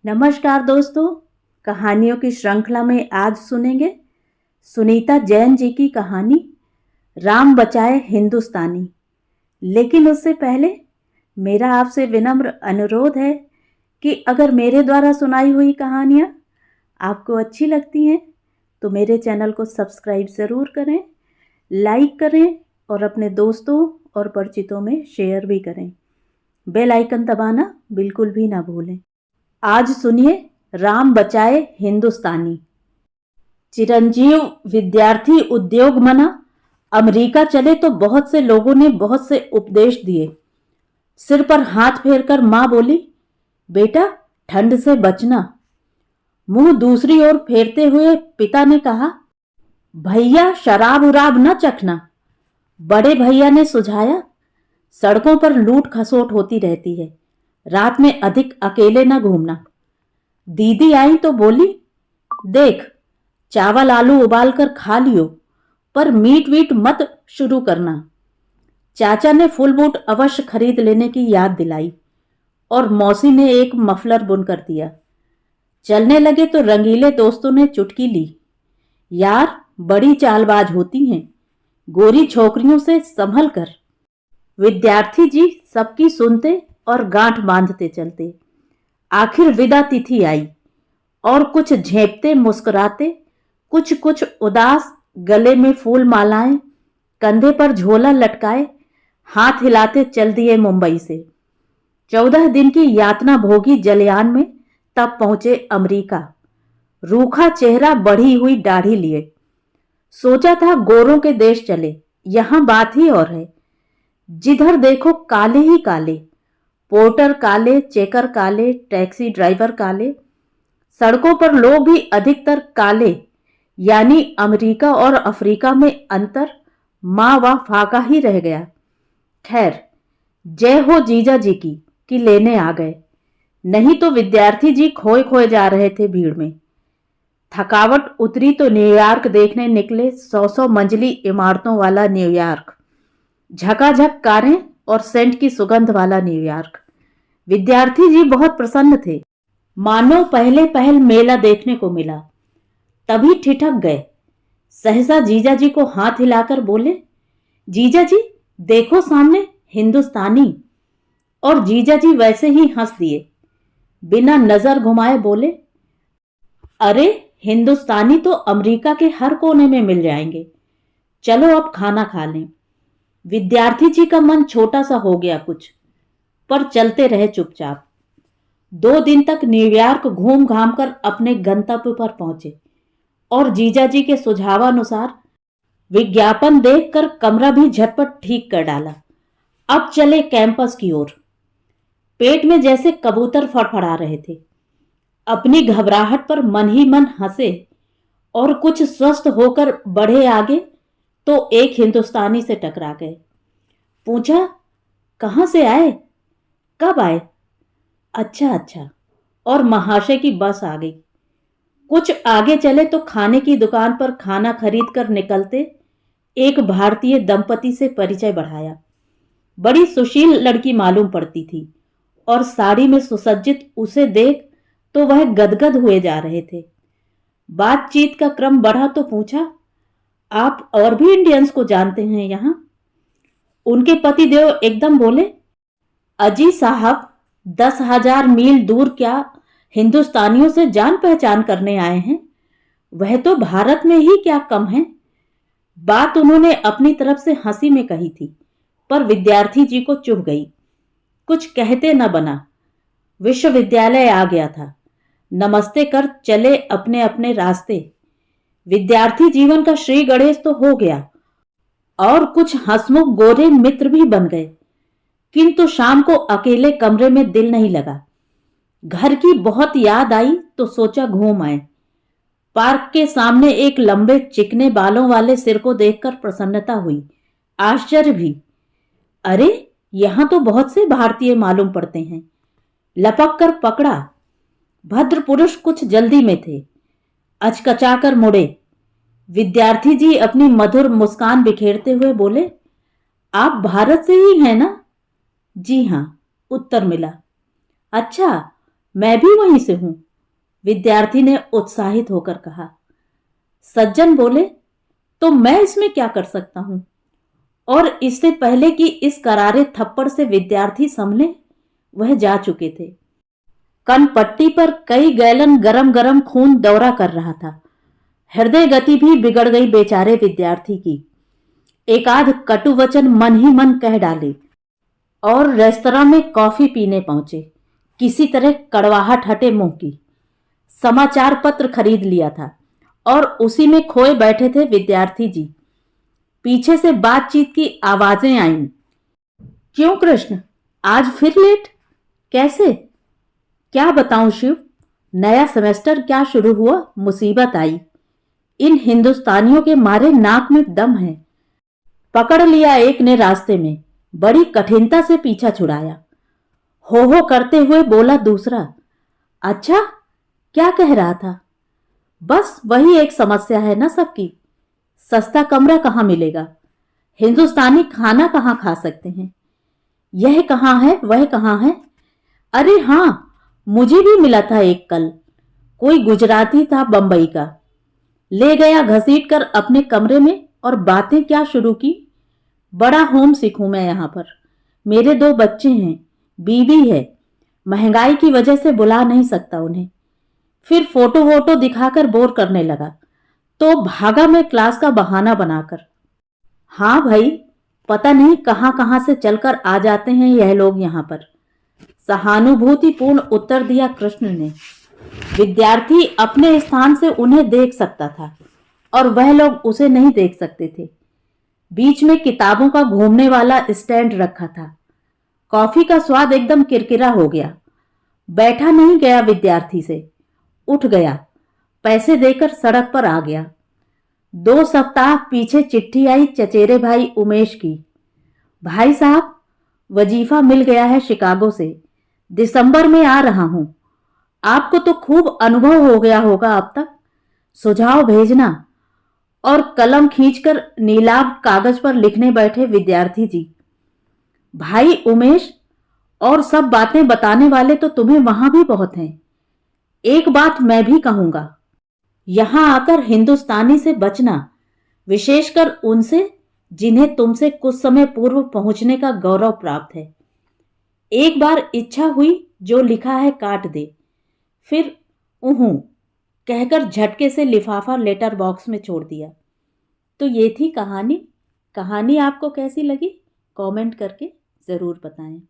नमस्कार दोस्तों, कहानियों की श्रृंखला में आज सुनेंगे सुनीता जैन जी की कहानी राम बचाए हिंदुस्तानी। लेकिन उससे पहले मेरा आपसे विनम्र अनुरोध है कि अगर मेरे द्वारा सुनाई हुई कहानियाँ आपको अच्छी लगती हैं तो मेरे चैनल को सब्सक्राइब ज़रूर करें, लाइक करें और अपने दोस्तों और परिचितों में शेयर भी करें। बेल आइकन दबाना बिल्कुल भी ना भूलें। आज सुनिए राम बचाए हिंदुस्तानी। चिरंजीव विद्यार्थी उद्योग मना अमेरिका चले तो बहुत से लोगों ने बहुत से उपदेश दिए। सिर पर हाथ फेरकर मां बोली, बेटा ठंड से बचना। मुंह दूसरी ओर फेरते हुए पिता ने कहा, भैया शराब उराब न चखना। बड़े भैया ने सुझाया, सड़कों पर लूट खसोट होती रहती है, रात में अधिक अकेले न घूमना। दीदी आई तो बोली, देख चावल आलू उबाल कर खा लियो, पर मीट वीट मत शुरू करना। चाचा ने फुल बूट अवश्य खरीद लेने की याद दिलाई और मौसी ने एक मफलर बुनकर दिया। चलने लगे तो रंगीले दोस्तों ने चुटकी ली, यार बड़ी चालबाज होती हैं, गोरी छोकरियों से संभल कर। विद्यार्थी जी सबकी सुनते और गांठ बांधते चलते। आखिर विदा तिथि आई और कुछ झेंपते मुस्कुराते, कुछ उदास, गले में फूल मालाएं, कंधे पर झोला लटकाए, हाथ हिलाते चल दिए मुंबई से। 14 दिन की यातना भोगी जलयान में तब पहुंचे अमेरिका। रूखा चेहरा, बढ़ी हुई दाढ़ी लिए। सोचा था गोरों के देश चले, यहां बात ही और है। जिधर देखो काले ही काले, पोर्टर काले, चेकर काले, टैक्सी ड्राइवर काले, सड़कों पर लोग भी अधिकतर काले। यानी अमेरिका और अफ्रीका में अंतर माँ व फाका ही रह गया। खैर, जय हो जीजा जी की कि लेने आ गए, नहीं तो विद्यार्थी जी खोए खोए जा रहे थे भीड़ में। थकावट उतरी तो न्यूयॉर्क देखने निकले। 100 मंजिली इमारतों वाला न्यूयॉर्क, झकाझक कारें और सेंट की सुगंध वाला न्यूयॉर्क। विद्यार्थी जी बहुत प्रसन्न थे, मानो पहले पहल मेला देखने को मिला। तभी ठिठक गए। सहसा जीजा जी को हाथ हिलाकर बोले, जीजा जी देखो सामने हिंदुस्तानी। और जीजा जी वैसे ही हंस दिए, बिना नजर घुमाए बोले, अरे हिंदुस्तानी तो अमेरिका के हर कोने में मिल जाएंगे, चलो अब खाना खा लें। विद्यार्थी जी का मन छोटा सा हो गया कुछ, पर चलते रहे चुपचाप। 2 दिन तक न्यूयॉर्क घूम घाम कर अपने गंतव्य पर पहुंचे और जीजा जी के सुझावानुसार विज्ञापन देखकर कमरा भी झटपट ठीक कर डाला। अब चले कैंपस की ओर। पेट में जैसे कबूतर फड़फड़ा रहे थे। अपनी घबराहट पर मन ही मन हंसे और कुछ स्वस्थ होकर बढ़े आगे तो एक हिंदुस्तानी से टकरा गए। पूछा, कहां से आए, कब आए? अच्छा। और महाशय की बस आ गई। कुछ आगे चले तो खाने की दुकान पर खाना खरीद कर निकलते एक भारतीय दंपति से परिचय बढ़ाया। बड़ी सुशील लड़की मालूम पड़ती थी और साड़ी में सुसज्जित उसे देख तो वह गदगद हुए जा रहे थे। बातचीत का क्रम बढ़ा तो पूछा, आप और भी इंडियंस को जानते हैं यहां? उनके पतिदेव एकदम बोले, अजी साहब 10,000 मील दूर क्या हिंदुस्तानियों से जान पहचान करने आए हैं? वह तो भारत में ही क्या कम है। बात उन्होंने अपनी तरफ से हंसी में कही थी, पर विद्यार्थी जी को चुभ गई। कुछ कहते न बना। विश्वविद्यालय आ गया था। नमस्ते कर चले अपने अपने रास्ते। विद्यार्थी जीवन का श्री गणेश तो हो गया और कुछ हंसमुख गोरे मित्र भी बन गए, किंतु शाम को अकेले कमरे में दिल नहीं लगा। घर की बहुत याद आई तो सोचा घूम आए। पार्क के सामने एक लंबे चिकने बालों वाले सिर को देखकर प्रसन्नता हुई, आश्चर्य भी। अरे यहां तो बहुत से भारतीय मालूम पड़ते हैं। लपक कर पकड़ा। भद्र पुरुष कुछ जल्दी में थे, अचकचाकर मुड़े। विद्यार्थी जी अपनी मधुर मुस्कान बिखेरते हुए बोले, आप भारत से ही हैं ना? जी हां, उत्तर मिला। अच्छा, मैं भी वहीं से हूं, विद्यार्थी ने उत्साहित होकर कहा। सज्जन बोले, तो मैं इसमें क्या कर सकता हूं? और इससे पहले कि इस करारे थप्पड़ से विद्यार्थी संभले, वह जा चुके थे। कनपट्टी पर कई गैलन गरम गरम खून दौरा कर रहा था। हृदय गति भी बिगड़ गई बेचारे विद्यार्थी की। एक आध कटु वचन मन ही मन कह डाले और रेस्तरां में कॉफी पीने पहुंचे। किसी तरह कड़वाहट हटे मुंह की। समाचार पत्र खरीद लिया था और उसी में खोए बैठे थे विद्यार्थी जी। पीछे से बातचीत की आवाजें आईं। क्यों कृष्ण, आज फिर लेट? कैसे? क्या बताऊं शिव, नया सेमेस्टर क्या शुरू हुआ, मुसीबत आई। इन हिंदुस्तानियों के मारे नाक में दम है। पकड़ लिया एक ने रास्ते में, बड़ी कठिनता से पीछा छुड़ाया। हो करते हुए बोला दूसरा, अच्छा क्या कह रहा था? बस वही एक समस्या है ना सबकी। सस्ता कमरा कहाँ मिलेगा, हिंदुस्तानी खाना कहाँ खा सकते हैं, यह कहाँ है वह कहाँ है। अरे हाँ, मुझे भी मिला था एक कल, कोई गुजराती था बंबई का, ले गया घसीट कर अपने कमरे में और बातें क्या शुरू की। बड़ा होम सिक हूं मैं यहां पर, मेरे 2 बच्चे हैं, बीवी है, महंगाई की वजह से बुला नहीं सकता उन्हें। फिर फोटो वोटो दिखाकर बोर करने लगा, तो भागा मैं क्लास का बहाना बनाकर। हाँ भाई, पता नहीं कहां कहां से चलकर आ जाते हैं यह लोग यहां पर, सहानुभूतिपूर्ण उत्तर दिया कृष्ण ने। विद्यार्थी अपने स्थान से उन्हें देख सकता था और वह लोग उसे नहीं देख सकते थे। बीच में किताबों का घूमने वाला स्टैंड रखा था। कॉफी का स्वाद एकदम किरकिरा हो गया। बैठा नहीं गया विद्यार्थी से, उठ गया, पैसे देकर सड़क पर आ गया। 2 सप्ताह पीछे चिट्ठी आई चचेरे भाई उमेश की। भाई साहब, वजीफा मिल गया है शिकागो से, दिसंबर में आ रहा हूं। आपको तो खूब अनुभव हो गया होगा अब तक, सुझाव भेजना। और कलम खींचकर नीलाभ कागज पर लिखने बैठे विद्यार्थी जी। भाई उमेश, और सब बातें बताने वाले तो तुम्हें वहां भी बहुत हैं। एक बात मैं भी कहूंगा, यहां आकर हिंदुस्तानी से बचना, विशेषकर उनसे जिन्हें तुमसे कुछ समय पूर्व पहुंचने का गौरव प्राप्त है। एक बार इच्छा हुई जो लिखा है काट दे, फिर उहूं कहकर झटके से लिफाफा लेटर बॉक्स में छोड़ दिया। तो ये थी कहानी। कहानी आपको कैसी लगी कमेंट करके ज़रूर बताएं।